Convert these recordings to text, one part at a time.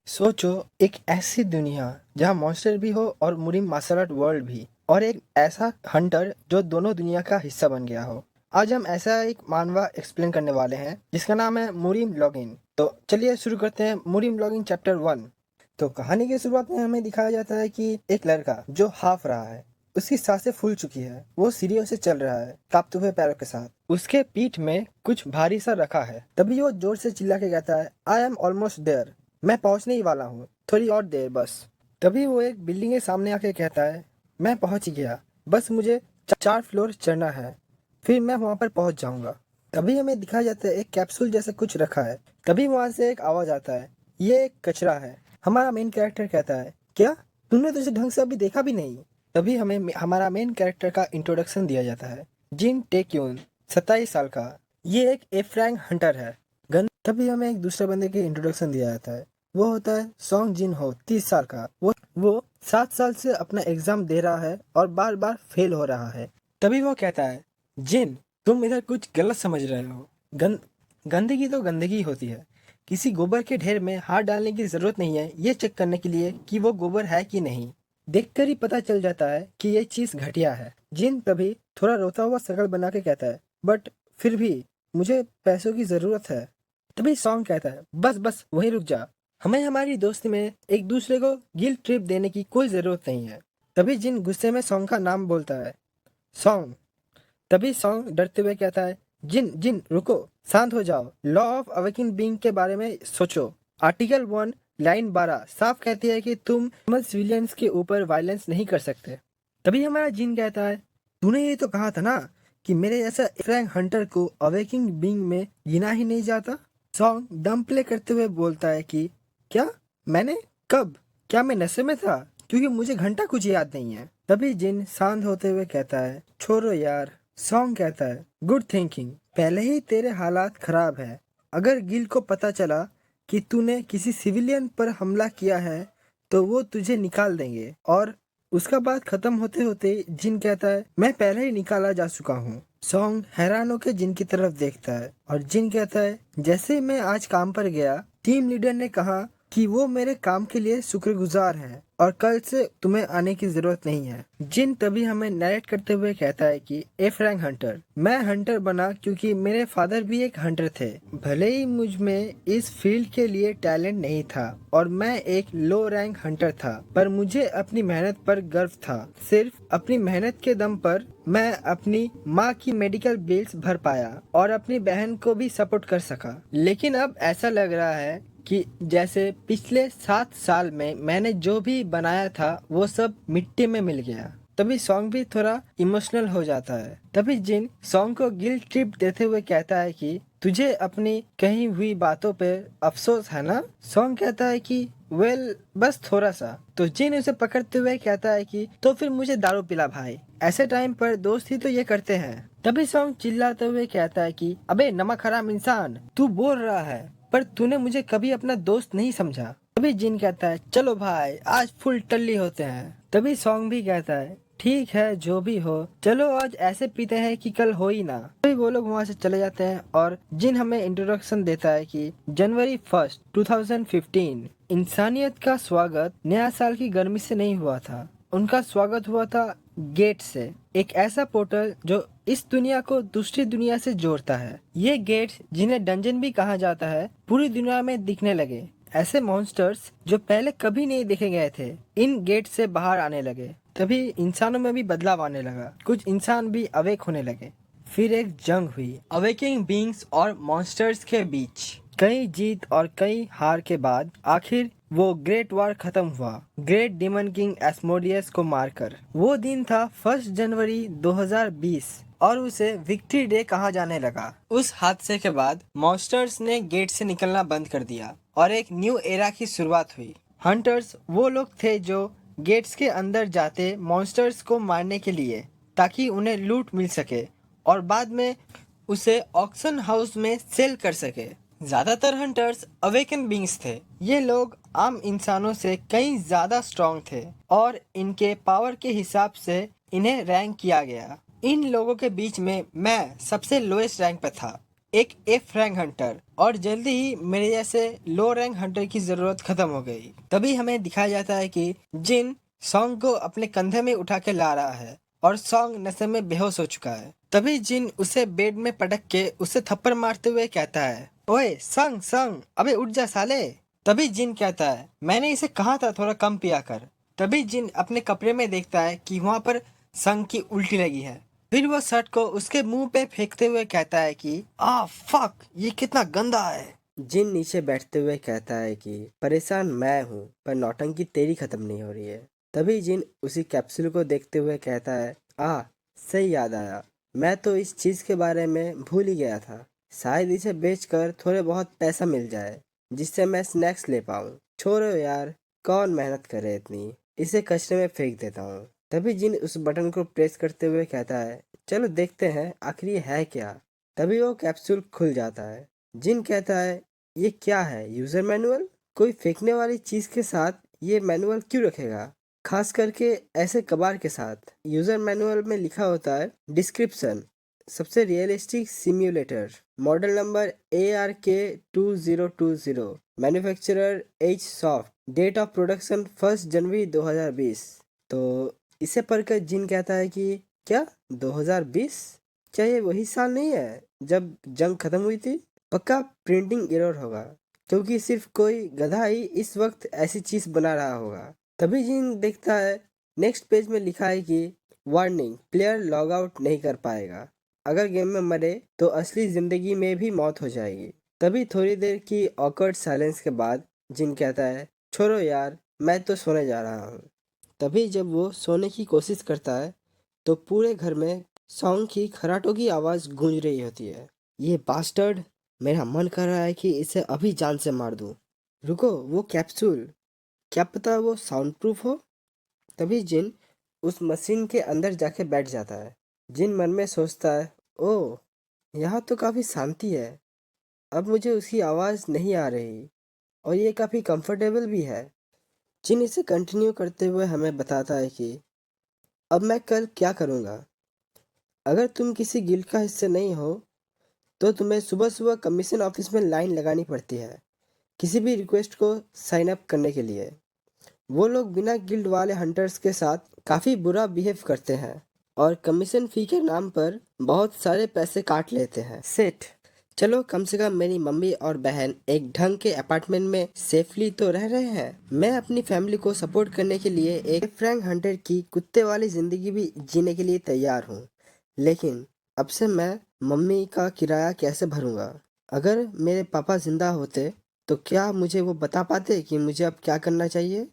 सोचो, एक ऐसी दुनिया जहाँ मॉन्स्टर भी हो और मुरीम मार्शल आर्ट वर्ल्ड भी, और एक ऐसा हंटर जो दोनों दुनिया का हिस्सा बन गया हो। आज हम ऐसा एक मानवा एक्सप्लेन करने वाले हैं जिसका नाम है मुरीम लॉगिन। तो चलिए शुरू करते हैं मुरीम लॉगिन चैप्टर 1। तो कहानी की शुरुआत में हमें दिखाया जाता है कि एक लड़का जो हाफ रहा है, उसकी सांसें फूल चुकी है, वो सीढ़ियों से चल रहा है कांपते हुए पैरों के साथ। उसके पीठ में कुछ भारी सा रखा है। तभी वो जोर से चिल्ला के कहता है, आई एम ऑलमोस्ट देयर, मैं पहुंचने ही वाला हूँ, थोड़ी और देर बस। तभी वो एक बिल्डिंग के सामने आके कहता है, मैं पहुंच ही गया, बस मुझे 4 फ्लोर चढ़ना है, फिर मैं वहां पर पहुंच जाऊंगा। तभी हमें दिखाया जाता है एक कैप्सूल जैसा कुछ रखा है। तभी वहां से एक आवाज आता है, ये एक कचरा है। हमारा मेन कैरेक्टर कहता है, क्या तुमने तो इसे ढंग से अभी देखा भी नहीं। तभी हमें हमारा मेन कैरेक्टर का इंट्रोडक्शन दिया जाता है। जिन टेक्यून, 27 साल का, ये एक एफ रैंक हंटर है। तभी हमें एक दूसरे बंदे के इंट्रोडक्शन दिया जाता है। वो होता है सॉन्ग जिन हो, 30 साल का। वो 7 साल से अपना एग्जाम दे रहा है और बार बार फेल हो रहा है। तभी वो कहता है, जिन तुम इधर कुछ गलत समझ रहे हो। गंदगी तो गंदगी होती है। किसी गोबर के ढेर में हाथ डालने की जरूरत नहीं है ये चेक करने के लिए कि वो गोबर है कि नहीं। देखकर ही पता चल जाता है कि ये चीज घटिया है। जिन तभी थोड़ा रोता हुआ शक्ल बना के कहता है, बट फिर भी मुझे पैसों की जरूरत है। तभी सॉन्ग कहता है, बस बस वहीं रुक जा, हमें हमारी दोस्ती में एक दूसरे को गिल्ट ट्रिप देने की कोई जरूरत नहीं है। तभी जिन गुस्से में सॉन्ग का नाम बोलता है, सॉन्ग। तभी सॉन्ग डरते हुए कहता है, जिन जिन रुको, शांत हो जाओ, लॉ ऑफ अवेकिंग बीइंग के बारे में सोचो। आर्टिकल 1 लाइन 12 साफ कहती है कि तुम सिविलियंस के ऊपर वायलेंस नहीं कर सकते। तभी हमारा जिन कहता है, तूने ये तो कहा था ना कि मेरे जैसा फ्रैंक हंटर को अवेकिंग बीइंग में गिना ही नहीं जाता। सॉन्ग दम प्ले करते हुए बोलता है कि क्या, मैंने कब, क्या मैं नशे में था, क्योंकि मुझे घंटा कुछ याद नहीं है। तभी जिन शांत होते हुए कहता है, छोड़ो यार। सॉन्ग कहता है, गुड थिंकिंग, पहले ही तेरे हालात खराब है। अगर गिल को पता चला कि तूने किसी सिविलियन पर हमला किया है तो वो तुझे निकाल देंगे। और उसका बात खत्म होते होते जिन कहता है, मैं पहले ही निकाला जा चुका हूँ। सॉन्ग हैरान होकर जिन की तरफ देखता है और जिन कहता है, जैसे मैं आज काम पर गया, टीम लीडर ने कहा कि वो मेरे काम के लिए शुक्रगुजार हैं और कल से तुम्हें आने की जरूरत नहीं है। जिन तभी हमें नरेट करते हुए कहता है कि एफ रैंक हंटर, मैं हंटर बना क्योंकि मेरे फादर भी एक हंटर थे। भले ही मुझ में इस फील्ड के लिए टैलेंट नहीं था और मैं एक लो रैंक हंटर था, पर मुझे अपनी मेहनत पर गर्व था। सिर्फ अपनी मेहनत के दम पर मैं अपनी माँ की मेडिकल बिल्स भर पाया और अपनी बहन को भी सपोर्ट कर सका। लेकिन अब ऐसा लग रहा है कि जैसे पिछले 7 साल में मैंने जो भी बनाया था वो सब मिट्टी में मिल गया। तभी सॉन्ग भी थोड़ा इमोशनल हो जाता है। तभी जिन सॉन्ग को गिल्ट ट्रिप देते हुए कहता है कि तुझे अपनी कही हुई बातों पे अफसोस है ना। सॉन्ग कहता है कि वेल बस थोड़ा सा। तो जिन उसे पकड़ते हुए कहता है कि तो फिर मुझे दारू पिला भाई, ऐसे टाइम पर दोस्त ही तो ये करते हैं। तभी सॉन्ग चिल्लाते हुए कहता है कि अबे नमक हराम इंसान, तू बोल रहा है पर तूने मुझे कभी अपना दोस्त नहीं समझा। तभी जिन कहता है, चलो भाई आज फुल टल्ली होते हैं। तभी सॉन्ग भी कहता है, ठीक है जो भी हो, चलो आज ऐसे पीते हैं कि कल हो ही ना। तभी वो लोग वहाँ से चले जाते हैं और जिन हमें इंट्रोडक्शन देता है कि जनवरी 1, 2015 इंसानियत का स्वागत नया साल की गर्मी से नहीं हुआ था, उनका स्वागत हुआ था गेट से, एक ऐसा पोर्टल जो इस दुनिया को दूसरी दुनिया से जोड़ता है। ये गेट्स, जिन्हें डंजन भी कहा जाता है, पूरी दुनिया में दिखने लगे। ऐसे मॉन्स्टर्स जो पहले कभी नहीं देखे गए थे इन गेट से बाहर आने लगे। तभी इंसानों में भी बदलाव आने लगा, कुछ इंसान भी अवेक होने लगे। फिर एक जंग हुई अवेकिंग बीइंग्स और मॉन्स्टर्स के बीच। कई जीत और कई हार के बाद आखिर वो ग्रेट वार खत्म हुआ, ग्रेट डिमन किंग एस्मोडियस को मारकर। वो दिन था 1 जनवरी 2020 और उसे विक्ट्री डे कहा जाने लगा। उस हादसे के बाद मॉन्स्टर्स ने गेट से निकलना बंद कर दिया और एक न्यू एरा की शुरुआत हुई। हंटर्स वो लोग थे जो गेट्स के अंदर जाते मॉन्स्टर्स को मारने के लिए ताकि उन्हें लूट मिल सके और बाद में उसे ऑक्शन हाउस में सेल कर सके। ज्यादातर हंटर्स अवेकन बींग्स थे। ये लोग आम इंसानों से कई ज्यादा स्ट्रॉन्ग थे और इनके पावर के हिसाब से इन्हें रैंक किया गया। इन लोगों के बीच में मैं सबसे लोएस्ट रैंक पे था। एक एफ रैंक हंटर, और जल्दी ही मेरे जैसे लो रैंक हंटर की जरूरत खत्म हो गई। तभी हमें दिखाया जाता है कि जिन सॉन्ग को अपने कंधे में उठा के ला रहा है और सॉन्ग नशे में बेहोश हो चुका है। तभी जिन उसे बेड में पटक के उसे थप्पड़ मारते हुए कहता है, ओए संग संग, अबे उठ जा साले। तभी जिन कहता है, मैंने इसे कहा था थोड़ा कम पिया कर। तभी जिन अपने कपड़े में देखता है कि वहां पर संग की उल्टी लगी है। फिर वो शर्ट को उसके मुंह पे फेंकते हुए कहता है कि फक, ये कितना गंदा है। जिन नीचे बैठते हुए कहता है कि परेशान मैं हूँ, पर नौटंकी तेरी खत्म नहीं हो रही है। तभी जिन उसी कैप्सूल को देखते हुए कहता है, सही याद आया, मैं तो इस चीज के बारे में भूल ही गया था। शायद इसे बेचकर थोड़े बहुत पैसा मिल जाए, जिससे मैं स्नैक्स ले पाऊँ। छोड़ो यार, कौन मेहनत करे इतनी, इसे कचरे में फेंक देता हूँ। तभी जिन उस बटन को प्रेस करते हुए कहता है, चलो देखते हैं आखिर ये है क्या। तभी वो कैप्सूल खुल जाता है। जिन कहता है, ये क्या है, यूजर मैनुअल? कोई फेंकने वाली चीज के साथ ये मैनुअल क्यों रखेगा, खास करके ऐसे कबाड़ के साथ। यूजर मैनुअल में लिखा होता है, डिस्क्रिप्शन, सबसे realistic simulator, model number ARK2020, manufacturer H soft, date of production 1 जनवरी 2020। तो इसे पढ़कर जिन कहता है कि क्या 2020? क्या ये वही साल नहीं है जब जंग खत्म हुई थी? पक्का प्रिंटिंग एरर होगा, क्योंकि सिर्फ कोई गधा ही इस वक्त ऐसी चीज बना रहा होगा। तभी जिन देखता है, नेक्स्ट पेज में लिखा है कि वार्निंग, प्लेयर लॉग आउट नहीं कर पाएगा। अगर गेम में मरे तो असली जिंदगी में भी मौत हो जाएगी। तभी थोड़ी देर की ऑकवर्ड साइलेंस के बाद जिन कहता है, छोड़ो यार, मैं तो सोने जा रहा हूँ। तभी जब वो सोने की कोशिश करता है तो पूरे घर में सॉन्ग की खराटों की आवाज गूंज रही होती है। ये बास्टर्ड, मेरा मन कर रहा है कि इसे अभी जान से मार दूं। रुको, वो कैप्सूल, क्या पता वो साउंड प्रूफ हो। तभी जिन उस मशीन के अंदर जाके बैठ जाता है। जिन मन में सोचता है, ओह, यहाँ तो काफी शांति है, अब मुझे उसकी आवाज नहीं आ रही, और ये काफी कंफर्टेबल भी है। जिन इसे कंटिन्यू करते हुए हमें बताता है कि अब मैं कल क्या करूँगा। अगर तुम किसी गिल्ड का हिस्सा नहीं हो तो तुम्हें सुबह सुबह कमीशन ऑफिस में लाइन लगानी पड़ती है किसी भी रिक्वेस्ट को साइन अप करने के लिए। वो लोग बिना गिल्ड वाले हंटर्स के साथ काफ़ी बुरा बिहेव करते हैं और कमीशन फी के नाम पर बहुत सारे पैसे काट लेते हैं। सेठ, चलो कम से कम मेरी मम्मी और बहन एक ढंग के अपार्टमेंट में सेफली तो रह रहे हैं। मैं अपनी फैमिली को सपोर्ट करने के लिए एक फ्रैंक हंटर की कुत्ते वाली जिंदगी भी जीने के लिए तैयार हूँ, लेकिन अब से मैं मम्मी का किराया कैसे भरूंगा? अगर मेरे पापा जिंदा होते तो क्या मुझे वो बता पाते कि मुझे अब क्या करना चाहिए?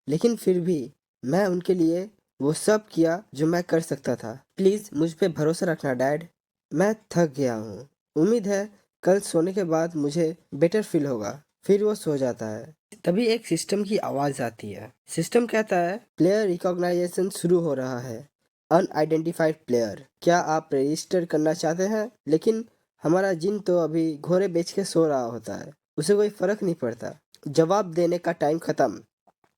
लेकिन फिर भी मैं उनके लिए वो सब किया जो मैं कर सकता था। प्लीज़ मुझ पे भरोसा रखना डैड। मैं थक गया हूँ। उम्मीद है कल सोने के बाद मुझे बेटर फील होगा। फिर वो सो जाता है। तभी एक सिस्टम की आवाज़ आती है। सिस्टम कहता है, प्लेयर रिकॉग्नाइजेशन शुरू हो रहा है। अनआइडेंटिफाइड प्लेयर, क्या आप रजिस्टर करना चाहते हैं? लेकिन हमारा जिन तो अभी घोड़े बेच के सो रहा होता है, उसे कोई फर्क नहीं पड़ता। जवाब देने का टाइम खत्म।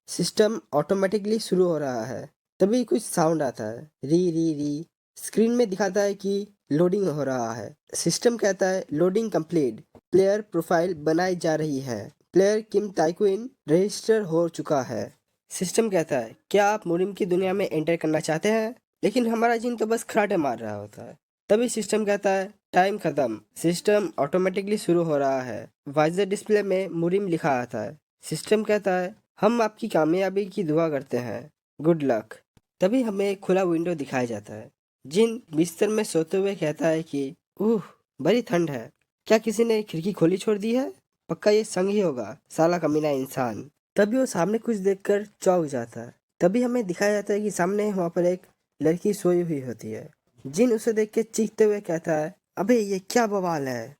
सिस्टम ऑटोमेटिकली शुरू हो रहा है। तभी कुछ साउंड आता है, री री री। स्क्रीन में दिखाता है कि लोडिंग हो रहा है। सिस्टम कहता है, लोडिंग कंप्लीट, प्लेयर प्रोफाइल बनाई जा रही है। प्लेयर किम ताइकुइन रजिस्टर हो चुका है। सिस्टम कहता है, क्या आप मुरिम की दुनिया में एंटर करना चाहते हैं? लेकिन हमारा जिन तो बस खराटे मार रहा होता है। तभी सिस्टम कहता है, टाइम खत्म। सिस्टम ऑटोमेटिकली शुरू हो रहा है। वाइजर डिस्प्ले में मुरिम लिखा आता है। सिस्टम कहता है, हम आपकी कामयाबी की दुआ करते हैं, गुड लक। तभी हमें एक खुला विंडो दिखाया जाता है। जिन बिस्तर में सोते हुए कहता है कि बड़ी ठंड है, क्या किसी ने खिड़की खोली छोड़ दी है? पक्का ये संग ही होगा, साला कमीना इंसान। तभी वो सामने कुछ देखकर चौंक जाता है। तभी हमें दिखाया जाता है कि सामने वहाँ पर एक लड़की सोई हुई होती है। जिन उसे देख के चीखते हुए कहता है, अबे ये क्या बवाल है।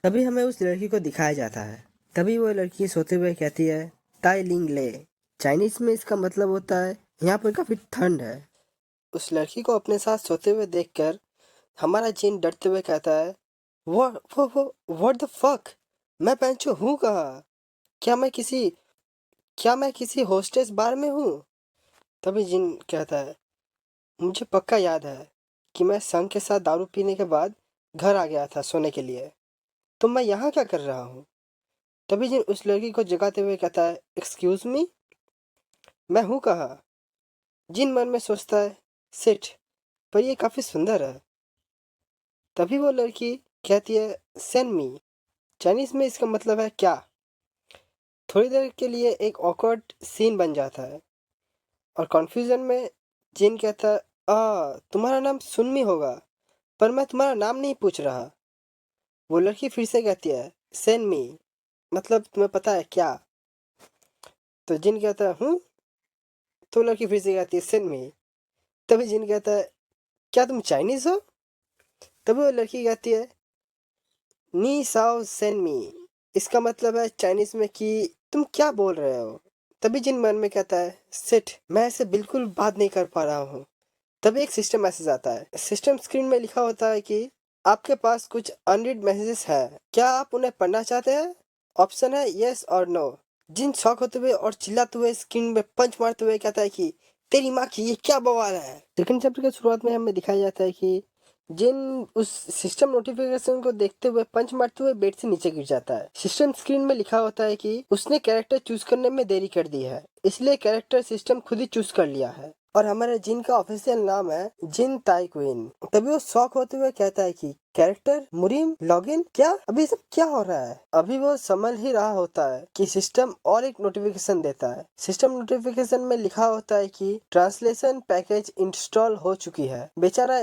तभी हमें उस लड़की को दिखाया जाता है। तभी वो लड़की सोते हुए कहती है, ताई लिंग ले। चाइनीज में इसका मतलब होता है, यहाँ पर काफी ठंड है। उस लड़की को अपने साथ सोते हुए देखकर हमारा जिन डरते हुए कहता है, व्हाट द फक, मैं पेंचो हूँ कहाँ? क्या मैं किसी क्या मैं किसी होस्टेस बार में हूँ? तभी जिन कहता है, मुझे पक्का याद है कि मैं संग के साथ दारू पीने के बाद घर आ गया था सोने के लिए। तो मैं यहाँ क्या कर रहा हूँ? तभी जिन उस लड़की को जगाते हुए कहता है, एक्सक्यूज मी, मैं हूँ कहाँ? जिन मन में सोचता है, सिट, पर ये काफी सुंदर है। तभी वो लड़की कहती है, सेंड मी। चाइनीज में इसका मतलब है क्या। थोड़ी देर के लिए एक ऑकवर्ड सीन बन जाता है और कन्फ्यूजन में जिन कहता है, तुम्हारा नाम सुनमी होगा, पर मैं तुम्हारा नाम नहीं पूछ रहा। वो लड़की फिर से कहती है, सेंड मी, मतलब तुम्हें पता है क्या। तो जिन कहता है, हूँ। तो लड़की फिर से कहती है, सेंड मी। तभी जिन कहता है, क्या तुम चाइनीज हो? तभी वो लड़की कहती है, नी साओ सेंड मी। इसका मतलब है चाइनीज में कि तुम क्या बोल रहे हो। तभी जिन मन में कहता है, सिट, मैं ऐसे बिल्कुल बात नहीं कर पा रहा हूँ। तभी एक सिस्टम मैसेज आता है। सिस्टम स्क्रीन में लिखा होता है कि आपके पास कुछ अनरीड मैसेजेस हैं, क्या आप उन्हें पढ़ना चाहते हैं? ऑप्शन है यस और नो। जिन शॉक होते हुए और चिल्लाते हुए स्क्रीन में पंच मारते हुए कहता है कि तेरी माँ की ये क्या बवाल है। सेकंड चैप्टर के शुरुआत में हमें दिखाया जाता है कि जिन उस सिस्टम नोटिफिकेशन को देखते हुए पंच मारते हुए बेड से नीचे गिर जाता है। सिस्टम स्क्रीन में लिखा होता है कि उसने कैरेक्टर चूज करने में देरी कर दी है, इसलिए कैरेक्टर सिस्टम खुद ही चूज कर लिया है और हमारे जिन का ऑफिशियल नाम है जिन ताई क्वीन। तभी वो शॉक होते हुए कहता है कि कैरेक्टर मुरीम लॉगिन, क्या अभी सब क्या हो रहा है। अभी वो समझ ही रहा होता है कि सिस्टम और एक नोटिफिकेशन देता है। सिस्टम नोटिफिकेशन में लिखा होता है कि ट्रांसलेशन पैकेज इंस्टॉल हो चुकी है। बेचारा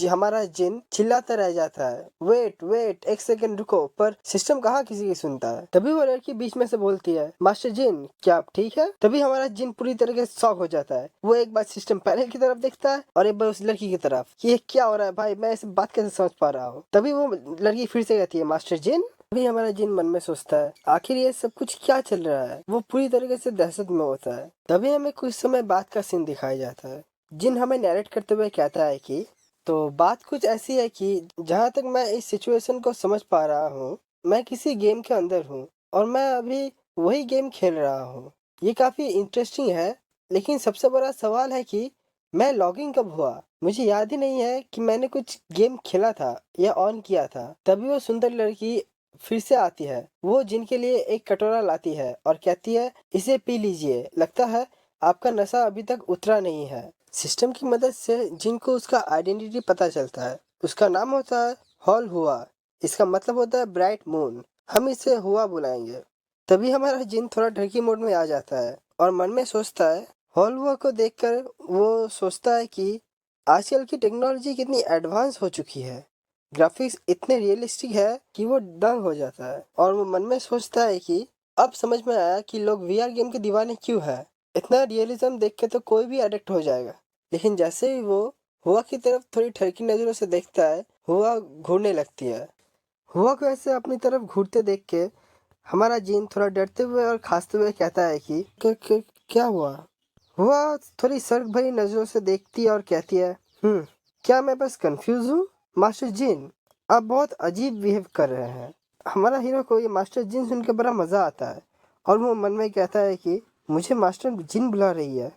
हमारा जिन चिल्लाता रह जाता है, वेट वेट, एक सेकंड रुको, पर सिस्टम कहाँ किसी की सुनता है। तभी वो लड़की बीच में से बोलती है, मास्टर जिन, क्या आप ठीक है? तभी हमारा जिन पूरी तरीके से शॉक हो जाता है। वो एक बार सिस्टम पैनल की तरफ देखता है और एक बार उस लड़की की तरफ कि ये क्या हो रहा है भाई, मैं इस बात कैसे समझ पा रहा हूँ। तभी वो लड़की फिर से कहती है, मास्टर जिन। तभी हमारा जिन मन में सोचता है, आखिर ये सब कुछ क्या चल रहा है। वो पूरी तरीके से दहशत में होता है। तभी हमें कुछ समय बाद का सीन दिखाया जाता है। जिन हमें नैरेट करते हुए कहता है कि तो बात कुछ ऐसी है कि जहाँ तक मैं इस सिचुएशन को समझ पा रहा हूँ, मैं किसी गेम के अंदर हूँ और मैं अभी वही गेम खेल रहा हूँ। ये काफ़ी इंटरेस्टिंग है, लेकिन सबसे बड़ा सवाल है कि मैं लॉगिन कब हुआ। मुझे याद ही नहीं है कि मैंने कुछ गेम खेला था या ऑन किया था। तभी वो सुंदर लड़की फिर से आती है। वो जिनके लिए एक कटोरा लाती है और कहती है, इसे पी लीजिए, लगता है आपका नशा अभी तक उतरा नहीं है। सिस्टम की मदद से जिनको उसका आइडेंटिटी पता चलता है। उसका नाम होता है हॉल हुआ। इसका मतलब होता है ब्राइट मून। हम इसे हुआ बुलाएंगे। तभी हमारा जिन थोड़ा डरकी मोड में आ जाता है और मन में सोचता है, हॉल हुआ को देखकर वो सोचता है कि आजकल की टेक्नोलॉजी कितनी एडवांस हो चुकी है। ग्राफिक्स इतने रियलिस्टिक है कि वो दंग हो जाता है और वो मन में सोचता है कि अब समझ में आया कि लोग वीआर गेम के दीवाने क्यों हैं। इतना रियलिज्म देख के तो कोई भी एडिक्ट हो जाएगा। लेकिन जैसे ही वो हुआ की तरफ थोड़ी ठरकी नजरों से देखता है, हुआ घूरने लगती है। हुआ को ऐसे अपनी तरफ घूरते देख के हमारा जीन थोड़ा डरते हुए और खांसते हुए कहता है कि क्या हुआ। हुआ थोड़ी शर्क भरी नजरों से देखती है और कहती है, क्या मैं बस कंफ्यूज हूँ? मास्टर जीन, आप बहुत अजीब बिहेव कर रहे हैं। हमारा हीरो को ये मास्टर जिन सुन के बड़ा मजा आता है और वो मन में कहता है कि मुझे मास्टर जिन बुला रही है।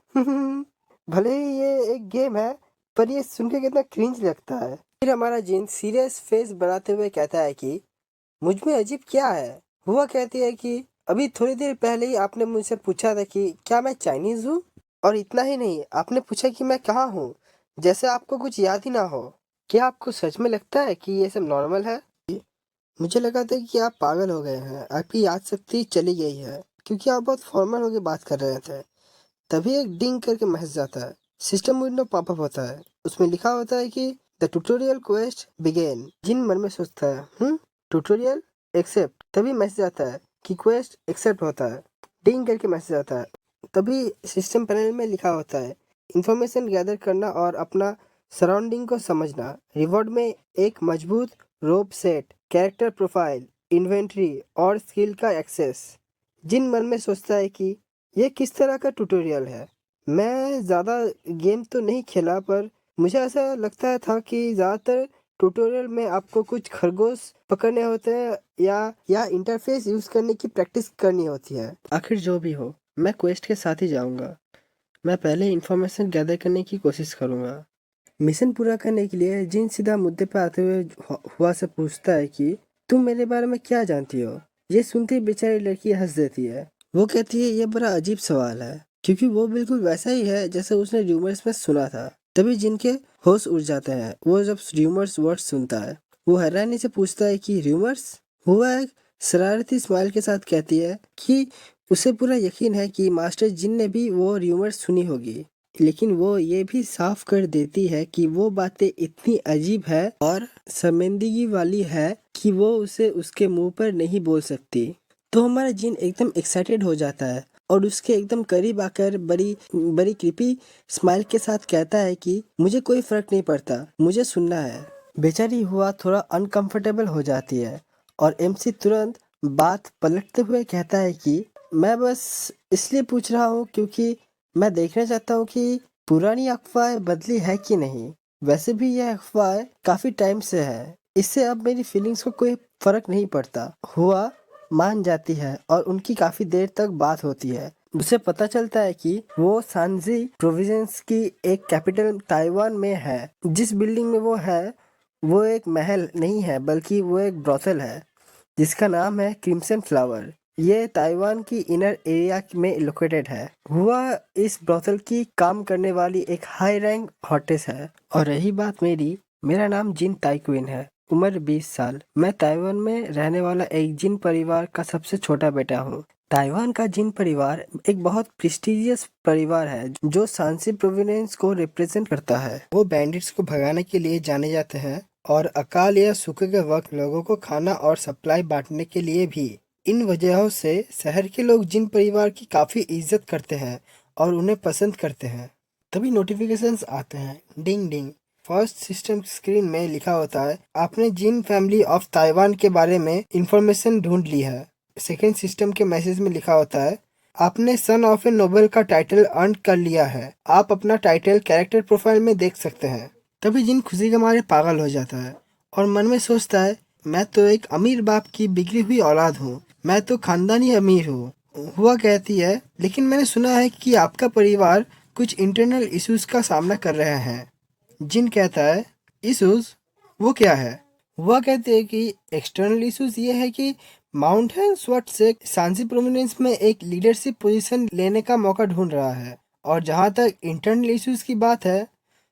भले ही ये एक गेम है, पर ये सुन के कितना क्रिंज लगता है। फिर हमारा जिन सीरियस फेस बनाते हुए कहता है कि मुझ में अजीब क्या है। हुआ कहती है कि अभी थोड़ी देर पहले ही आपने मुझसे पूछा था कि क्या मैं चाइनीज हूँ, और इतना ही नहीं, आपने पूछा कि मैं कहाँ हूँ, जैसे आपको कुछ याद ही ना हो। क्या आपको सच में लगता है कि ये सब नॉर्मल है? मुझे लगा था कि आप पागल हो गए हैं, आपकी याद शक्ति चली गई है, क्योंकि आप बहुत फॉर्मल होकर बात कर रहे थे। तभी एक डिंग करके मैसेज आता है। सिस्टम विंडो पॉपअप होता है। उसमें लिखा होता है कि द ट्यूटोरियल क्वेस्ट बिगेन। जिन मन में सोचता है, ट्यूटोरियल एक्सेप्ट। तभी मैसेज आता है कि क्वेस्ट एक्सेप्ट होता है। डिंग करके मैसेज आता है। तभी सिस्टम पैनल में लिखा होता है, इंफॉर्मेशन गैदर करना और अपना सराउंडिंग को समझना। रिवॉर्ड में एक मजबूत रोप सेट, कैरेक्टर प्रोफाइल, इन्वेंट्री और स्किल का एक्सेस। जिन मन में सोचता है कि ये किस तरह का ट्यूटोरियल है। मैं ज़्यादा गेम तो नहीं खेला, पर मुझे ऐसा लगता था कि ज़्यादातर ट्यूटोरियल में आपको कुछ खरगोश पकड़ने होते हैं या इंटरफेस यूज़ करने की प्रैक्टिस करनी होती है। आखिर जो भी हो, मैं क्वेस्ट के साथ ही जाऊंगा। मैं पहले इंफॉर्मेशन गैदर करने की कोशिश करूंगा। मिशन पूरा करने के लिए जिन सीधा मुद्दे पर आते हुए हुआ से पूछता है कि तुम मेरे बारे में क्या जानती हो? ये सुनते ही बेचारी लड़की हंस देती है। वो कहती है ये बड़ा अजीब सवाल है, क्योंकि वो बिल्कुल वैसा ही है जैसे उसने र्यूमर्स में सुना था। तभी जिनके होश उड़ जाते हैं वो जब र्यूमर्स वर्ड सुनता है। वो हैरानी से पूछता है कि र्यूमर्स? हुआ एक शरारती स्माइल के साथ कहती है कि उसे पूरा यकीन है कि मास्टर जिन ने भी वो र्यूमर्स सुनी होगी, लेकिन वो ये भी साफ कर देती है कि वो बातें इतनी अजीब है और शर्मिंदगी वाली है कि वो उसे उसके मुंह पर नहीं बोल सकती। तो हमारा जिन एकदम एक्साइटेड हो जाता है और उसके एकदम करीब आकर बड़ी बड़ी क्रीपी स्माइल के साथ कहता है कि मुझे कोई फर्क नहीं पड़ता, मुझे सुनना है। बेचारी हुआ थोड़ा अनकंफर्टेबल हो जाती है और एमसी तुरंत बात पलटते हुए कहता है कि मैं बस इसलिए पूछ रहा हूँ क्योंकि मैं देखना चाहता हूँ कि पुरानी अफवाहें बदली है कि नहीं। वैसे भी यह अफवाह काफी टाइम से है, इससे अब मेरी फीलिंग्स को कोई फर्क नहीं पड़ता। हुआ मान जाती है और उनकी काफी देर तक बात होती है। उसे पता चलता है कि वो सांजी प्रोविंस की एक कैपिटल ताइवान में है। जिस बिल्डिंग में वो है वो एक महल नहीं है, बल्कि वो एक ब्रोथल है जिसका नाम है क्रिम्सन फ्लावर। ये ताइवान की इनर एरिया में लोकेटेड है। हुआ इस ब्रोथल की काम करने वाली एक हाई रैंक हॉटेस है। और रही बात मेरा नाम जिन ताइक्विन है, उम्र 20 साल। मैं ताइवान में रहने वाला एक जिन परिवार का सबसे छोटा बेटा हूँ। ताइवान का जिन परिवार एक बहुत प्रेस्टिजियस परिवार है जो सांसी प्रोविंस को रिप्रेजेंट करता है। वो बैंडिट्स को भगाने के लिए जाने जाते हैं और अकाल या सूखे के वक्त लोगों को खाना और सप्लाई बांटने के लिए भी। इन वजहों से शहर के लोग जिन परिवार की काफी इज्जत करते हैं और उन्हें पसंद करते हैं। तभी नोटिफिकेशंस आते हैं, डिंग डिंग। फर्स्ट सिस्टम स्क्रीन में लिखा होता है आपने जिन फैमिली ऑफ ताइवान के बारे में इंफॉर्मेशन ढूंढ ली है। सेकेंड सिस्टम के मैसेज में लिखा होता है आपने सन ऑफ ए नोबेल का टाइटल अर्न कर लिया है। आप अपना टाइटल कैरेक्टर प्रोफाइल में देख सकते हैं। तभी जिन खुशी के मारे पागल हो जाता है और मन में सोचता है मैं तो एक अमीर बाप की बिगड़ी हुई औलाद हूँ, मैं तो खानदानी अमीर हूँ। हुआ कहती है लेकिन मैंने सुना है कि आपका परिवार कुछ इंटरनल इश्यूज का सामना कर रहे हैं। जिन कहता है इश्यूज? वो क्या है? हुआ कहते हैं कि एक्सटर्नल इश्यूज ये है कि माउंटेन स्वट से सांसी प्रोमिनेंस में एक लीडरशिप पोजीशन लेने का मौका ढूंढ रहा है। और जहां तक इंटरनल इश्यूज की बात है,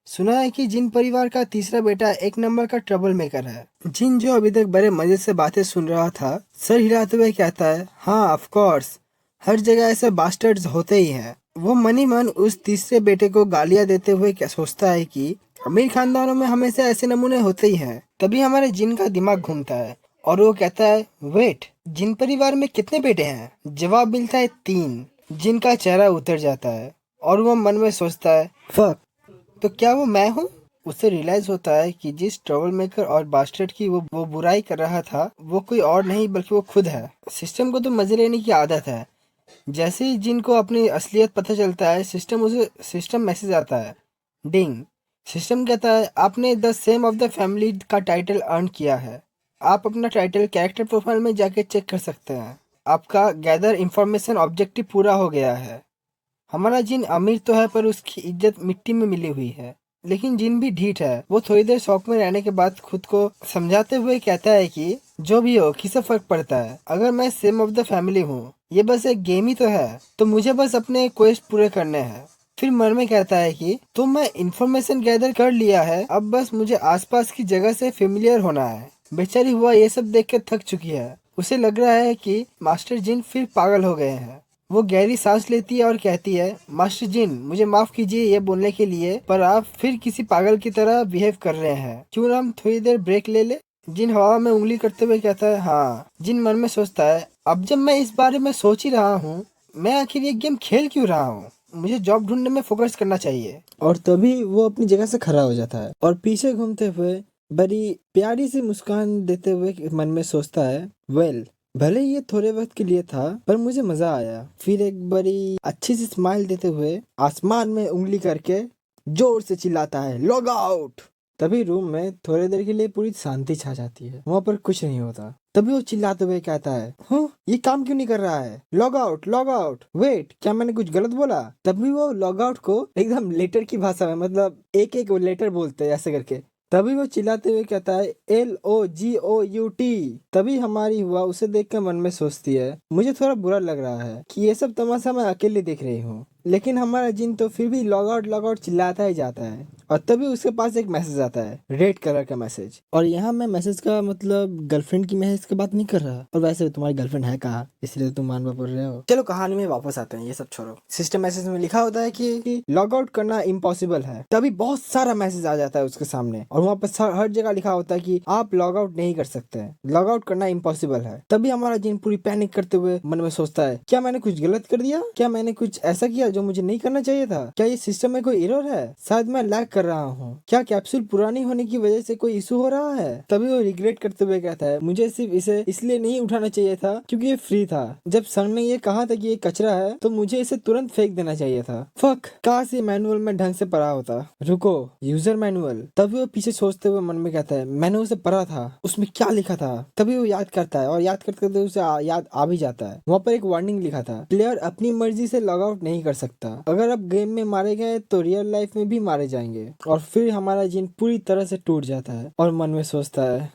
सुना है कि जिन परिवार का तीसरा बेटा एक नंबर का ट्रबल मेकर है। जिन जो अभी तक बड़े मजे से बातें सुन रहा था, सर हिलाते हुए कहता है हाँ ऑफ कोर्स, हर जगह ऐसे बास्टर्ड्स होते ही हैं। वो मनी मन उस तीसरे बेटे को गालियां देते हुए क्या सोचता है कि अमीर खानदानों में हमेशा ऐसे नमूने होते ही हैं। तभी हमारे जिन का दिमाग घूमता है और वो कहता है वेट, जिन परिवार में कितने बेटे हैं? जवाब मिलता है 3। जिन का चेहरा उतर जाता है और वो मन में सोचता है फक, तो क्या वो मैं हूँ? उसे रियलाइज होता है कि जिस ट्रबल मेकर और बास्टर्ड की वो बुराई कर रहा था वो कोई और नहीं बल्कि वो खुद है। सिस्टम को तो मजे लेने की आदत है। जैसे ही जिनको अपनी असलियत पता चलता है सिस्टम मैसेज आता है डिंग। सिस्टम कहता है आपने the same of the family का टाइटल अर्न किया है। आप अपना टाइटल कैरेक्टर प्रोफाइल में जाके चेक कर सकते हैं। आपका गैदर इंफॉर्मेशन ऑब्जेक्टिव पूरा हो गया है। हमारा जिन अमीर तो है पर उसकी इज्जत मिट्टी में मिली हुई है। लेकिन जिन भी ढीठ है वो थोड़ी देर शौक में रहने के बाद खुद को समझाते हुए कहता है कि जो भी हो किसे फर्क पड़ता है, अगर मैं सेम ऑफ द फैमिली हूँ, ये बस एक गेम ही तो है, तो मुझे बस अपने क्वेस्ट पूरे करने हैं। फिर मन में कहता है कि तो मैं इंफॉर्मेशन गैदर कर लिया है, अब बस मुझे आसपास की जगह से फेमिलियर होना है। बेचारी हुआ ये सब देख कर थक चुकी है। उसे लग रहा है कि मास्टर जिन फिर पागल हो गए हैं। वो गहरी सांस लेती है और कहती है मास्टर जिन, मुझे माफ कीजिए ये बोलने के लिए, पर आप फिर किसी पागल की तरह बिहेव कर रहे हैं। क्यों ना हम थोड़ी देर ब्रेक ले ले? जिन हवा में उंगली करते हुए कहता है हाँ। जिन मन में सोचता है अब जब मैं इस बारे में सोच ही रहा हूँ, मैं आखिर ये गेम खेल क्यों रहा हूँ? मुझे जॉब ढूंढने में फोकस करना चाहिए। और तभी वो अपनी जगह से खड़ा हो जाता है और पीछे घूमते हुए बड़ी प्यारी सी मुस्कान देते हुए मन में सोचता है वेल, भले ये थोड़े वक्त के लिए था पर मुझे मजा आया। फिर एक बड़ी अच्छी सी स्माइल देते हुए आसमान में उंगली करके जोर से चिल्लाता है लॉग आउट। तभी रूम में थोड़ी देर के लिए पूरी शांति छा जाती है, वहाँ पर कुछ नहीं होता। तभी वो चिल्लाते हुए कहता है ये काम क्यों नहीं कर रहा है? Log out, log out. Wait, क्या मैंने कुछ गलत बोला? तभी वो लॉग आउट को एकदम लेटर की भाषा में, मतलब एक एक लेटर बोलते हैं ऐसे करके तभी वो चिल्लाते हुए कहता है LOGOUT। तभी हमारी हुआ उसे देखकर मन में सोचती है, मुझे थोड़ा बुरा लग रहा है कि ये सब तमाशा मैं अकेले देख रही हूँ, लेकिन हमारा जिन तो फिर भी लॉग आउट चिल्लाता ही जाता है। और तभी उसके पास एक मैसेज आता है, रेड कलर का मैसेज। और यहाँ मैं मैसेज का मतलब गर्लफ्रेंड की मैसेज की बात नहीं कर रहा, और वैसे तुम्हारी गर्लफ्रेंड है कहाँ, इसलिए तुम मानवा पड़ रहे हो। चलो कहानी में वापस आते हैं, ये सब छोड़ो। सिस्टम मैसेज में लिखा होता है कि लॉग आउट करना इम्पॉसिबल है। तभी बहुत सारा मैसेज आ जाता है उसके सामने, और वहाँ पर हर जगह लिखा होता है कि आप लॉग आउट नहीं कर सकते, लॉग आउट करना इम्पॉसिबल है। तभी हमारा जिन पूरी पैनिक करते हुए मन में सोचता है, क्या मैंने कुछ गलत कर दिया, क्या मैंने कुछ ऐसा किया जो मुझे नहीं करना चाहिए था, क्या ये सिस्टम में कोई एरर है, शायद मैं लैग कर रहा हूँ, क्या कैप्सूल पुरानी होने की वजह से कोई इशू हो रहा है। तभी वो रिग्रेट करते हुए कहता है, मुझे सिर्फ इसे इसलिए नहीं उठाना चाहिए था क्योंकि ये फ्री था। जब सर ने ये कहा था कि ये कचरा है तो मुझे इसे तुरंत फेंक देना चाहिए था। फक, काश ये मैनुअल में ढंग से पढ़ा होता। रुको, यूजर मैनुअल। तभी वो पीछे सोचते हुए मन में कहता है, मैंने उसे पढ़ा था, उसमें क्या लिखा था। तभी वो याद करता है, और याद करते करते उसे याद आ भी जाता है। वहाँ पर एक वार्निंग लिखा था, प्लेयर अपनी मर्जी से लॉग आउट नहीं कर सकता, अगर आप गेम में मारे गए तो रियल लाइफ में भी मारे जाएंगे। और फिर हमारा जिन पूरी तरह से टूट जाता है और मन में सोचता है,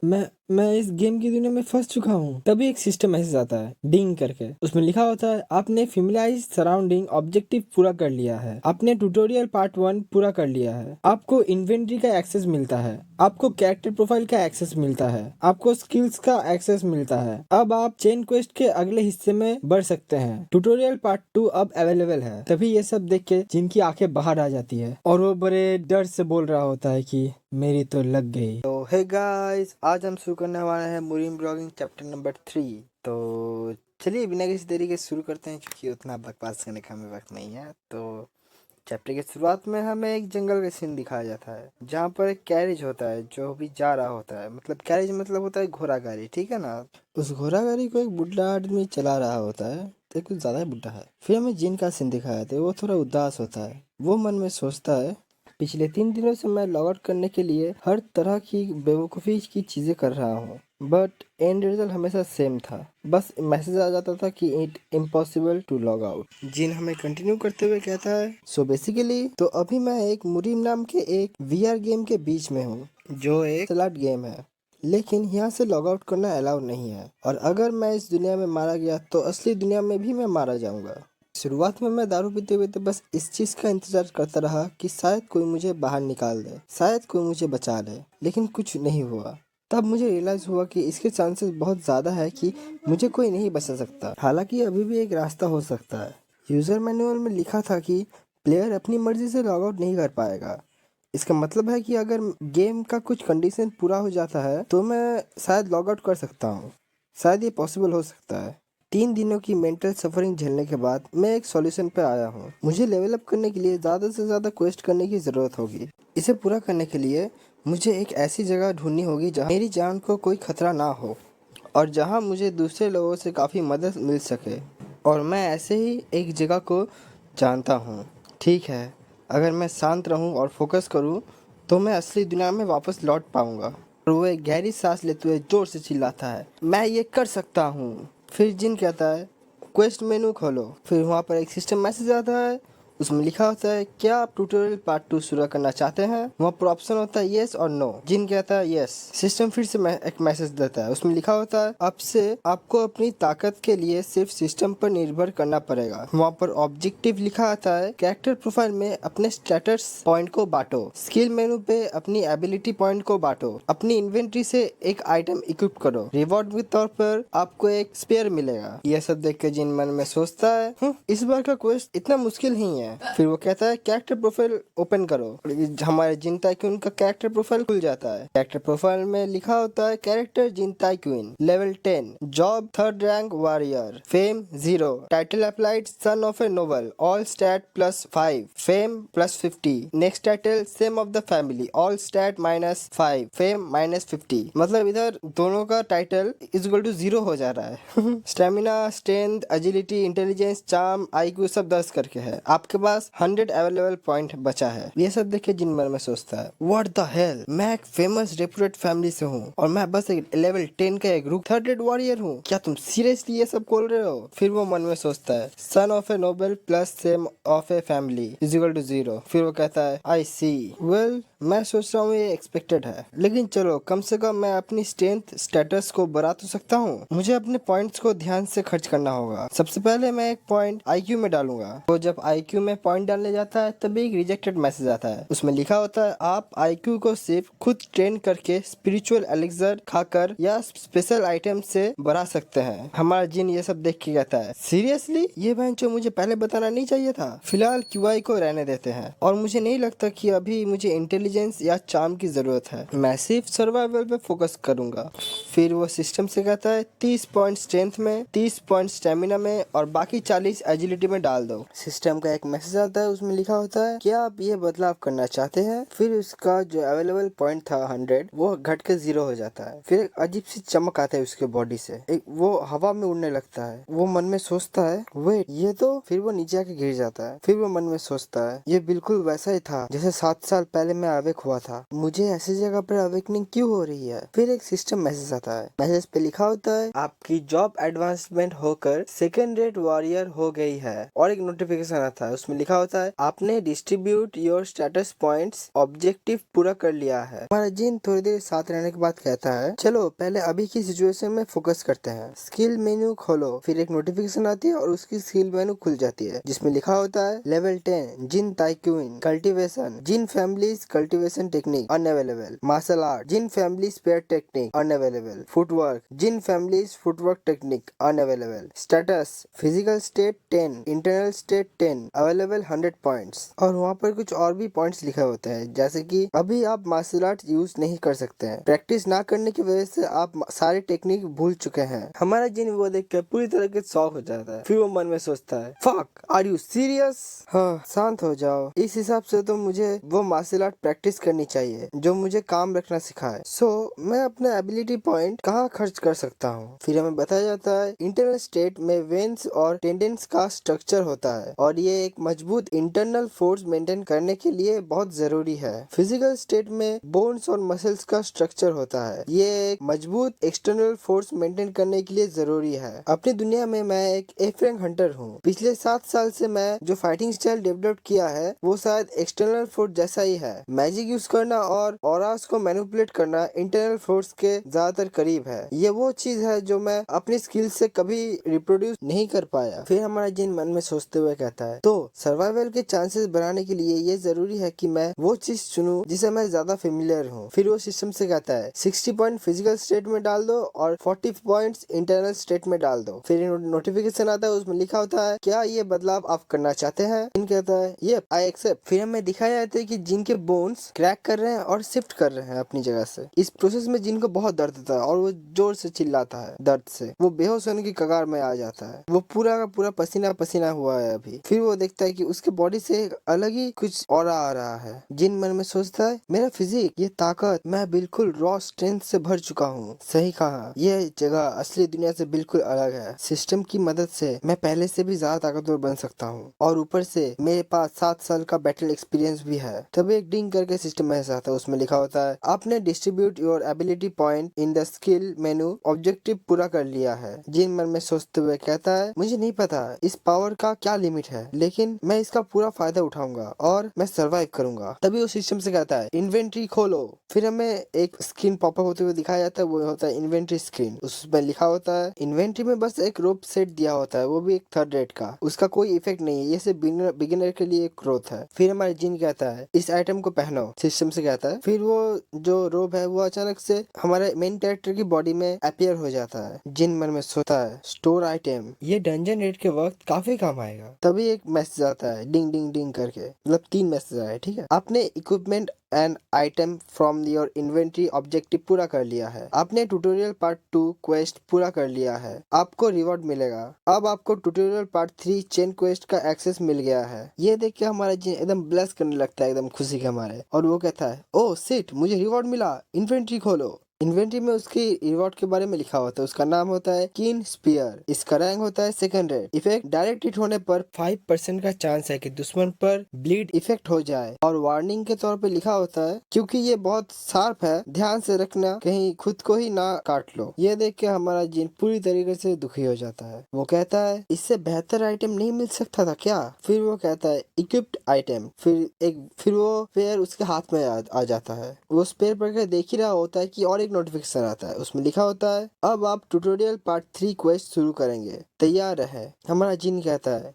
मैं इस गेम की दुनिया में फंस चुका हूँ। तभी एक सिस्टम मैसेज आता है, डिंग करके। उसमें लिखा होता है, आपने फेमिलाइज सराउंडिंग ऑब्जेक्टिव पूरा कर लिया है, आपने ट्यूटोरियल पार्ट 1 पूरा कर लिया है, आपको इन्वेंट्री का एक्सेस मिलता है, आपको कैरेक्टर प्रोफाइल का एक्सेस मिलता है, आपको स्किल्स का एक्सेस मिलता है। अब आप चेन क्वेस्ट के अगले हिस्से में बढ़ सकते हैं, ट्यूटोरियल पार्ट 2 अब अवेलेबल है। तभी ये सब देख के जिनकी आंखें बाहर आ जाती है, और वो बड़े डर से बोल रहा होता है कि मेरी तो लग गई। तो हे गाइस, आज हम शुरू करने वाले हैं मुरीम ब्लॉगिंग चैप्टर नंबर 3। तो चलिए बिना किसी देरी के शुरू करते हैं, क्योंकि उतना बकवास करने का हमें वक्त नहीं है। तो चैप्टर की शुरुआत में हमें एक जंगल का सीन दिखाया जाता है, जहाँ पर एक कैरेज होता है जो भी जा रहा होता है। मतलब कैरेज मतलब होता है घोड़ा गाड़ी, ठीक है ना। उस घोड़ा गाड़ी को एक बुढ़ा आदमी चला रहा होता है, तो कुछ ज्यादा ही बुढ़ा है। फिर हमें जिन का सीन दिखाया था, वो थोड़ा उदास होता है। वो मन में सोचता है, पिछले 3 दिनों से मैं लॉग आउट करने के लिए हर तरह की बेवकूफ़ी की चीज़ें कर रहा हूँ, बट एंड रिजल्ट हमेशा सेम था। बस मैसेज आ जाता था कि it impossible to log out. जिन हमें कंटिन्यू करते हुए कहता है, सो बेसिकली तो अभी मैं एक मुरीम नाम के एक VR गेम के बीच में हूँ, जो एक स्लॉट गेम है, लेकिन यहाँ से लॉग आउट करना अलाउ नहीं है। और अगर मैं इस दुनिया में मारा गया तो असली दुनिया में भी मैं मारा जाऊंगा। शुरुआत में मैं दारू पीते हुए तो बस इस चीज का इंतजार करता रहा कि शायद कोई मुझे बाहर निकाल दे, शायद कोई मुझे बचा ले, लेकिन कुछ नहीं हुआ। तब मुझे रियलाइज हुआ कि इसके चांसेस बहुत ज़्यादा है कि मुझे कोई नहीं बचा सकता। हालांकि अभी भी एक रास्ता हो सकता है। यूज़र मैनुअल में लिखा था कि प्लेयर अपनी मर्जी से लॉग आउट नहीं कर पाएगा। इसका मतलब है कि अगर गेम का कुछ कंडीशन पूरा हो जाता है तो मैं शायद लॉग आउट कर सकता हूँ। शायद ये पॉसिबल हो सकता है। 3 दिनों की मेंटल सफरिंग झेलने के बाद मैं एक सॉल्यूशन पे आया हूँ। मुझे लेवल अप करने के लिए ज़्यादा से ज़्यादा क्वेस्ट करने की ज़रूरत होगी। इसे पूरा करने के लिए मुझे एक ऐसी जगह ढूंढनी होगी जहाँ मेरी जान को कोई खतरा ना हो, और जहाँ मुझे दूसरे लोगों से काफ़ी मदद मिल सके। और मैं ऐसे ही एक जगह को जानता हूँ। ठीक है, अगर मैं शांत रहूँ और फोकस करूँ तो मैं असली दुनिया में वापस लौट पाऊँगा। और वो एक गहरी सांस लेते हुए जोर से चिल्लाता है, मैं ये कर सकता हूँ। फिर जिन कहता है, क्वेस्ट मेनू खोलो। फिर वहाँ पर एक सिस्टम मैसेज आता है, उसमें लिखा होता है, क्या आप ट्यूटोरियल पार्ट 2 शुरू करना चाहते हैं। वहाँ पर ऑप्शन होता है येस और नो। जिन कहता है येस। सिस्टम फिर से एक मैसेज देता है, उसमें लिखा होता है, अब से आपको अपनी ताकत के लिए सिर्फ सिस्टम पर निर्भर करना पड़ेगा। वहाँ पर ऑब्जेक्टिव लिखा आता है, कैरेक्टर प्रोफाइल में अपने स्टेटस पॉइंट को बांटो, स्किल मेनू पे अपनी एबिलिटी पॉइंट को बांटो, अपनी इन्वेंट्री से एक आइटम इक्विप करो, रिवॉर्ड के तौर पर आपको एक स्पेयर मिलेगा। यह सब देख के जिन मन में सोचता है, इस बार का क्वेस्ट इतना मुश्किल नहीं है। फिर वो कहता है, कैरेक्टर प्रोफाइल ओपन करो। हमारे जिन ताइक्यून का कैरेक्टर प्रोफाइल खुल जाता है। कैरेक्टर प्रोफाइल में लिखा होता है, character Jin Taikyun, level 10, job 3rd rank warrior, fame 0, title applied son of a noble, all stat +5, fame +50, next title same of the family, all stat -5, fame -50। मतलब इधर दोनों का टाइटल इक्वल टू 0 हो जा रहा है। Stamina, strength, agility, intelligence, charm, IQ सब 10 करके है। आपके आपके पास 100 अवेलेबल पॉइंट बचा है। ये सब देख के जिन मन में सोचता है व्हाट द हेल, मैं एक फेमस रेपुटेड फैमिली से हूँ और मैं बस एक लेवल 10 का एक रूक थर्ड रेड वॉरियर हूँ, क्या तुम सीरियसली ये सब बोल रहे हो? फिर वो मन में सोचता है son of a noble plus same of a family is equal to 0। फिर वो कहता है आई सी, वेल मैं सोच रहा हूँ ये एक्सपेक्टेड है, लेकिन चलो कम से कम मैं अपनी स्ट्रेंथ स्टेटस को बढ़ा तो सकता हूँ। मुझे अपने पॉइंट्स को ध्यान से खर्च करना होगा। सबसे पहले मैं एक पॉइंट आईक्यू में डालूंगा। तो जब आईक्यू में पॉइंट डालने जाता है तभी एक रिजेक्टेड मैसेज आता है। उसमें लिखा होता है आप आईक्यू को सिर्फ खुद ट्रेन करके स्पिरिचुअल एलिक्सर खाकर या स्पेशल आइटम से बढ़ा सकते हैं। हमारा जिन ये सब देख के कहता है सीरियसली, ये बहन जो मुझे पहले बताना नहीं चाहिए था। फिलहाल क्यूआई को रहने देते हैं और मुझे नहीं लगता कि अभी मुझे इंटेलिजेंस या चार्म की जरूरत है। मैं सिर्फ सर्वाइवल पे फोकस करूंगा। फिर वो सिस्टम से कहता है 30 पॉइंट स्ट्रेंथ में, 30 पॉइंट स्टेमिना में और बाकी 40 एजिलिटी में डाल दो। सिस्टम का एक मैसेज आता है, उसमें लिखा होता है क्या आप ये बदलाव करना चाहते हैं? फिर उसका जो अवेलेबल पॉइंट था 100 वो घट के 0 हो जाता है। फिर एक अजीब सी चमक आता है उसके बॉडी से, एक वो हवा में उड़ने लगता है। वो मन में सोचता है वेट ये तो, फिर वो नीचे आके गिर जाता है। फिर वो मन में सोचता है ये बिल्कुल वैसा ही था जैसे 7 साल पहले मैं अवेक हुआ था, मुझे ऐसी जगह पर अवेकनिंग क्यों हो रही है? फिर एक सिस्टम मैसेज आता है, मैसेज पे लिखा होता है आपकी जॉब एडवांसमेंट होकर सेकंड रेट वॉरियर हो गई है। और एक नोटिफिकेशन आता है, उसमें लिखा होता है आपने distribute your status points objective पूरा कर लिया है। हमारा जिन थोड़ी देर साथ रहने के बाद कहता है चलो पहले अभी की सिचुएशन में फोकस करते हैं। स्किल मेन्यू खोलो। फिर एक नोटिफिकेशन आती है और उसकी स्किल मेन्यू खुल जाती है जिसमें लिखा होता है level 10 Jin Taikyun cultivation, Jin families cultivation technique unavailable, martial art, Jin family spear technique unavailable, footwork, Jin families footwork technique unavailable, status physical state 10, internal state 10 available 100 points. और वहाँ पर कुछ और भी पॉइंट्स लिखे होते हैं जैसे कि अभी आप मार्शल आर्ट यूज नहीं कर सकते हैं, प्रैक्टिस ना करने की वजह से आप सारे टेक्निक भूल चुके हैं। हमारा जिन वो देख कर पूरी तरह के शॉक हो जाता है। फिर वो मन में सोचता है फक आर यू सीरियस? हाँ शांत हो जाओ, इस हिसाब से तो मुझे वो मार्शल आर्ट प्रैक्टिस करनी चाहिए जो मुझे काम रखना सिखाए। मैं अपने एबिलिटी पॉइंट कहाँ खर्च कर सकता हूँ? फिर हमें बताया जाता है इंटरनल स्टेट में वेन्स और टेंडेंस का स्ट्रक्चर होता है और ये एक मजबूत इंटरनल फोर्स मेंटेन करने के लिए बहुत जरूरी है। फिजिकल स्टेट में बोन्स और मसल्स का स्ट्रक्चर होता है, ये एक मजबूत एक्सटर्नल फोर्स मेंटेन करने के लिए जरूरी है। अपनी दुनिया में मैं एक एफ रैंक हंटर हूँ। पिछले 7 साल से मैं जो फाइटिंग स्टाइल डेवलप किया है वो शायद एक्सटर्नल फोर्स जैसा ही है। मैजिक यूज करना और ऑरास को मैनिपुलेट करना इंटरनल फोर्स के ज्यादातर करीब है। ये वो चीज है जो मैं अपनी स्किल से कभी रिप्रोड्यूस नहीं कर पाया। फिर हमारा जिन मन में सोचते हुए कहता है तो सर्वाइवल के चांसेस बढ़ाने के लिए ये जरूरी है कि मैं वो चीज चुनूं जिसे मैं ज्यादा फेमिलियर हूँ। फिर वो सिस्टम से कहता है 60 पॉइंट फिजिकल स्टेट में डाल दो और 40 पॉइंट्स इंटरनल स्टेट में डाल दो। फिर नोटिफिकेशन आता है, उसमें लिखा होता है क्या ये बदलाव आप करना चाहते हैं? जिन कहता है ये आई एक्सेप्ट। फिर हमें दिखाया जाता है कि जिनके बोन्स क्रैक कर रहे हैं और शिफ्ट कर रहे हैं अपनी जगह से। इस प्रोसेस में जिनको बहुत दर्द होता है और वो जोर से चिल्लाता है, दर्द से वो बेहोश होने की कगार में आ जाता है। वो पूरा का पूरा पसीना पसीना हुआ है अभी। फिर वो देखता है कि उसके बॉडी से एक अलग ही कुछ ऑरा आ रहा है। जिन मन में सोचता है मेरा फिजिक, ये ताकत, मैं बिल्कुल रॉ स्ट्रेंथ से भर चुका हूँ। सही कहा, ये जगह असली दुनिया से बिल्कुल अलग है। सिस्टम की मदद से मैं पहले से भी ज्यादा ताकतवर बन सकता हूँ और ऊपर से मेरे पास 7 साल का बैटल एक्सपीरियंस भी है। तभी एक डिंग करके सिस्टम मैसेज आता है, उसमें लिखा होता है आपने distribute your ability point in the skill menu objective पूरा कर लिया है। जिन मन में सोचते हुए कहता है मुझे नहीं पता इस पावर का क्या लिमिट है, लेकिन मैं इसका पूरा फायदा उठाऊंगा और मैं सर्वाइव करूंगा। तभी वो सिस्टम से कहता है इन्वेंट्री खोलो। फिर हमें एक स्क्रीन पॉपअप होते हुए दिखाया जाता है, वो होता है इन्वेंट्री स्क्रीन। उसमें लिखा होता है इन्वेंट्री में बस एक रोप सेट दिया होता है, वो भी एक 3rd रेट का। उसका कोई इफेक्ट नहीं है, ये सिर्फ बिगिनर के लिए ग्रोथ है। फिर हमारे जिन कहता है इस आइटम को पहनो, सिस्टम से कहता है। फिर वो जो रोब है वो अचानक से हमारे मेन कैरेक्टर की बॉडी में अपीयर हो जाता है। जिन मन में सोता है स्टोर आइटम, ये डंजन रेड के वक्त काफी काम आएगा। तभी एक मैसेज आता है डिंग डिंग डिंग करके, मतलब 3 मैसेज आए, ठीक है। आपने equipment and item from your inventory objective पूरा कर लिया है। आपने ट्यूटोरियल पार्ट 2 क्वेस्ट पूरा कर लिया है, आपको रिवॉर्ड मिलेगा। अब आपको ट्यूटोरियल पार्ट 3 चेन क्वेस्ट का एक्सेस मिल गया है। ये देख के हमारा जिन एकदम ब्लेस करने लगता है, एकदम खुशी के हमारे। और वो कहता है ओह शिट, मुझे रिवॉर्ड मिला, इन्वेंट्री खोलो। इन्वेंट्री में उसकी रिवॉर्ड के बारे में लिखा होता है। उसका नाम होता है कीन स्पीयर। इसका रैंक होता है second red. Effect direct hit होने पर 5% का चांस है कि दुश्मन पर ब्लीड इफेक्ट हो जाए और वार्निंग के तौर पे लिखा होता है क्योंकि ये बहुत शार्प है, ध्यान से रखना कहीं खुद को ही ना काट लो। ये देख के हमारा जिन पूरी तरीके से दुखी हो जाता है। वो कहता है इससे बेहतर आइटम नहीं मिल सकता था क्या? फिर वो कहता है इक्विप्ड आइटम। फिर वो पेयर उसके हाथ में आ जाता है। वो स्पेयर पढ़ के देख ही रहा होता है कि और एक नोटिफिकेशन आता है। उसमें लिखा होता है अब आप ट्यूटोरियल पार्ट 3 क्वेस्ट शुरू करेंगे, तैयार रहे। हमारा जिन कहता है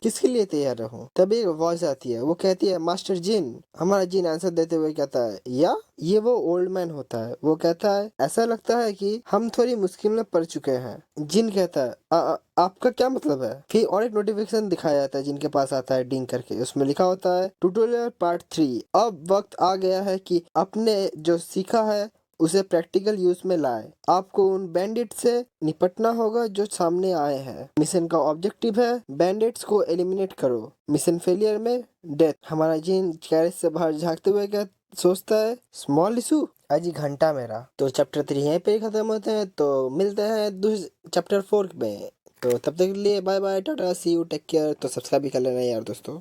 किसके लिए तैयार रहूं? तभी एक आवाज आती है। वो कहती है मास्टर जिन। हमारा जिन आंसर देते हुए कहता है या ये वो ओल्ड मैन होता है। वो कहता है ऐसा लगता है कि हम थोड़ी मुश्किल में पड़ चुके हैं। जिन कहता है आपका क्या मतलब है? फिर और एक नोटिफिकेशन दिखाया जाता है जिनके पास आता है डिंग करके। उसमें लिखा होता है ट्यूटोरियल पार्ट 3 अब वक्त आ गया है कि अपने जो सीखा है उसे प्रैक्टिकल यूज में लाए। आपको उन बैंडिट से निपटना होगा जो सामने आए हैं। मिशन का ऑब्जेक्टिव है बैंडिट्स को एलिमिनेट करो। मिशन फेलियर में डेथ। हमारा जिन गैरेज से बाहर झांकते हुए क्या सोचता है स्मॉल इशू अजी घंटा मेरा। तो चैप्टर 3 यहीं पे खत्म होते हैं। तो मिलते हैं चैप्टर 4 में। तो तब तक के लिए bye bye tata see you take care. तो सब्सक्राइब भी कर लेना यार दोस्तों।